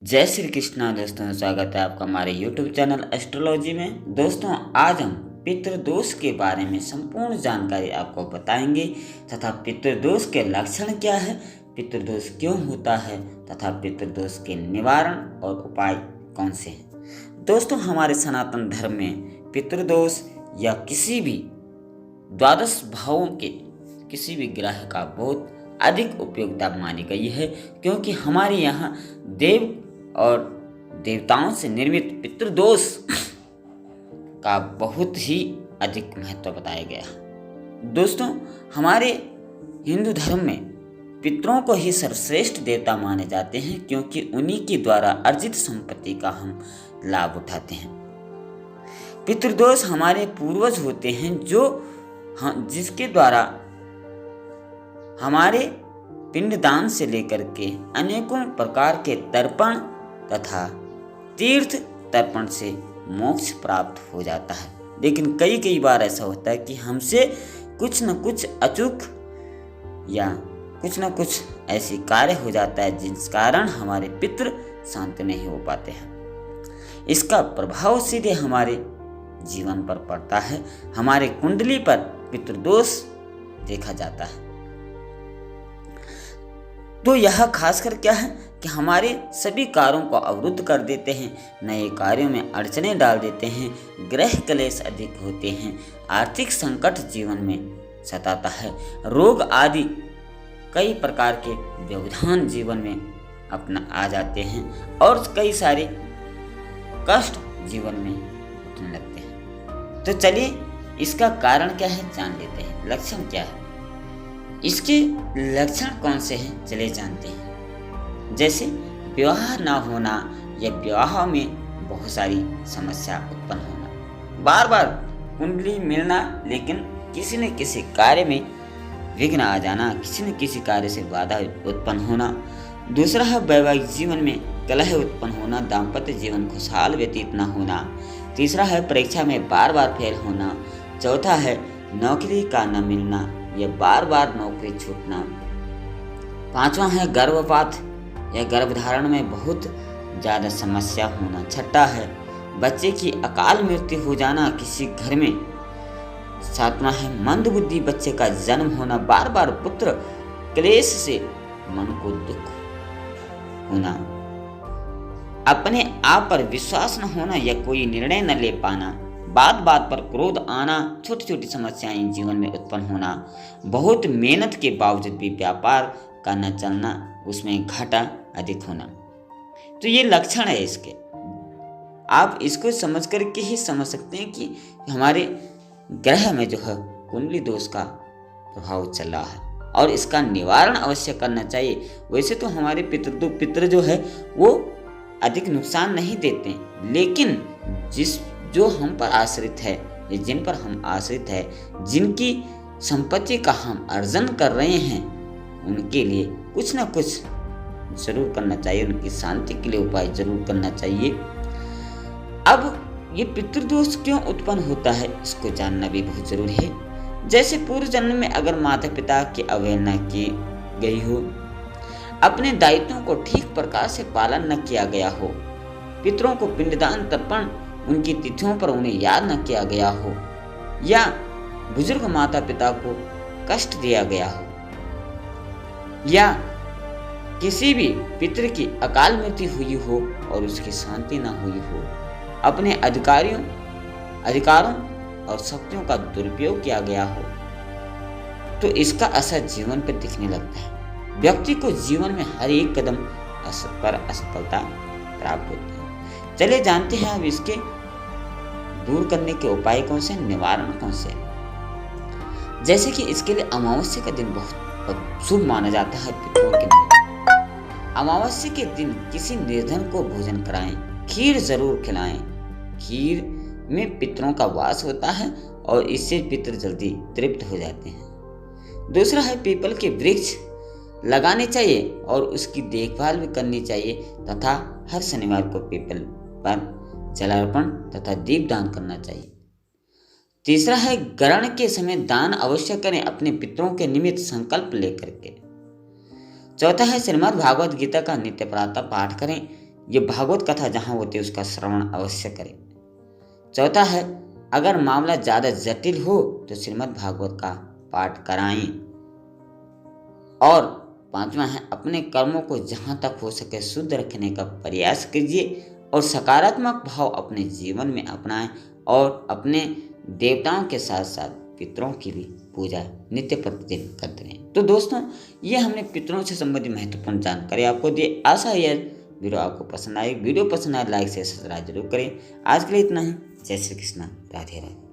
जय श्री कृष्णा दोस्तों, स्वागत है आपका हमारे YouTube चैनल एस्ट्रोलॉजी में। दोस्तों, आज हम पितृदोष के बारे में संपूर्ण जानकारी आपको बताएंगे तथा पितृदोष के लक्षण क्या है, पितृदोष क्यों होता है तथा पितृदोष के निवारण और उपाय कौन से हैं। दोस्तों, हमारे सनातन धर्म में पितृदोष या किसी भी द्वादश भावों के किसी भी ग्रह का बहुत अधिक उपयोगिता मानी गई है, क्योंकि हमारे यहाँ देव और देवताओं से निर्मित पितृदोष का बहुत ही अधिक महत्व बताया गया है। दोस्तों, हमारे हिंदू धर्म में पितरों को ही सर्वश्रेष्ठ देवता माने जाते हैं, क्योंकि उन्हीं के द्वारा अर्जित संपत्ति का हम लाभ उठाते हैं। पितृदोष हमारे पूर्वज होते हैं जिसके द्वारा हमारे पिंडदान से लेकर के अनेकों प्रकार के तर्पण तथा तीर्थ तर्पण से मोक्ष प्राप्त हो जाता है। लेकिन कई बार ऐसा होता है कि हमसे कुछ न कुछ अचूक या कुछ न कुछ ऐसी कार्य हो जाता है जिस कारण हमारे पितृ शांत नहीं हो पाते हैं। इसका प्रभाव सीधे हमारे जीवन पर पड़ता है। हमारे कुंडली पर पितृदोष देखा जाता है। तो यह खासकर क्या है कि हमारे सभी कार्यों को अवरुद्ध कर देते हैं, नए कार्यों में अड़चने डाल देते हैं, ग्रह क्लेश अधिक होते हैं, आर्थिक संकट जीवन में सताता है, रोग आदि कई प्रकार के व्यवधान जीवन में अपना आ जाते हैं और कई सारे कष्ट जीवन में उठने लगते हैं। तो चलिए, इसका कारण क्या है जान लेते हैं। लक्षण क्या है, इसके लक्षण कौन से हैं चलिए जानते हैं। जैसे विवाह ना होना या विवाह में बहुत सारी समस्या उत्पन्न होना, बार बार कुंडली मिलना लेकिन किसी न किसी कार्य में विघ्न आ जाना, किसी न किसी कार्य से बाधा उत्पन्न होना। दूसरा है वैवाहिक जीवन में कलह उत्पन्न होना, दाम्पत्य जीवन खुशहाल व्यतीत न होना। तीसरा है परीक्षा में बार बार फेल होना। चौथा है नौकरी का न मिलना या बार बार नौकरी छूटना। पांचवा है गर्भपात या गर्भधारण में बहुत ज़्यादा समस्या होना। छठा है बच्चे की अकाल मृत्यु हो जाना किसी घर में। सातवां है मंदबुद्धि बच्चे का जन्म होना, बार बार पुत्र क्लेश से मन को दुख होना, अपने आप पर विश्वास न होना या कोई निर्णय न ले पाना, बात बात पर क्रोध आना, छोटी छोटी समस्याएं जीवन में उत्पन्न होना, बहुत मेहनत के बावजूद भी व्यापार का न चलना, उसमें घाटा अधिक होना। तो ये लक्षण है इसके। आप इसको समझ करके ही समझ सकते हैं कि हमारे ग्रह में जो है कुंडली दोष का प्रभाव चल रहा है और इसका निवारण अवश्य करना चाहिए। वैसे तो हमारे पितृ जो है वो अधिक नुकसान नहीं देते, लेकिन जो हम पर आश्रित है या जिन पर हम आश्रित है, जिनकी संपत्ति का हम अर्जन कर रहे हैं, उनके लिए कुछ ना कुछ जरूर करना चाहिए, उनकी शांति के लिए उपाय जरूर करना चाहिए। अब ये पितृदोष क्यों उत्पन्न होता है इसको जानना भी बहुत जरूरी है। जैसे पूर्व जन्म में अगर माता पिता की अवहेलना की गई हो, अपने दायित्वों को ठीक प्रकार से पालन न किया गया हो, पितरों को पिंडदान तर्पण उनकी तिथियों पर उन्हें याद न किया गया हो, या बुजुर्ग माता पिता को कष्ट दिया गया हो, या किसी भी पितृ की अकाल मृत्यु हुई हो और उसकी शांति न हुई हो, अपने अधिकारों और शक्तियों का दुरुपयोग किया गया हो, तो इसका असर जीवन पर दिखने लगता है। व्यक्ति को जीवन में हर एक कदम पर असफलता प्राप्त होती है। चलिए जानते हैं अब इसके दूर करने के उपाय कौन से, निवारण कौन से। जैसे कि इसके लिए अमावस्या का दिन बहुत शुभ माना जाता है। पितरों के लिए अमावस्या के दिन किसी निर्धन को भोजन कराएं, खीर जरूर खिलाएं। खीर में पितरों का वास होता है और इससे पितर जल्दी तृप्त हो जाते हैं। दूसरा है पीपल के वृक्ष लगाने चाहिए और उसकी देखभाल भी करनी चाहिए तथा हर शनिवार को पीपल पर जलार्पण तथा दीपदान करना चाहिए। तीसरा है ग्रहण के समय दान अवश्य करें, अपने पितरों के निमित्त संकल्प लेकर के। चौथा है श्रीमद् भागवत गीता का नित्य प्रातः पाठ करें। ये भागवत कथा जहाँ होती है उसका श्रवण अवश्य करें। चौथा है, अगर मामला ज़्यादा जटिल हो तो श्रीमद् भागवत का पाठ कराएं। और पांचवा है, अपने कर्मों को जहाँ तक हो सके शुद्ध रखने का प्रयास कीजिए और सकारात्मक भाव अपने जीवन में अपनाएं और अपने देवताओं के साथ साथ पितरों की भी पूजा नित्य प्रतिदिन करते रहें। तो दोस्तों, ये हमने पितरों से संबंधित महत्वपूर्ण जानकारी आपको दी। आशा है यह वीडियो आपको पसंद आए। वीडियो पसंद आए लाइक से सब्सक्राइब जरूर करें। आज के लिए इतना ही। जय श्री कृष्ण, राधे राधे।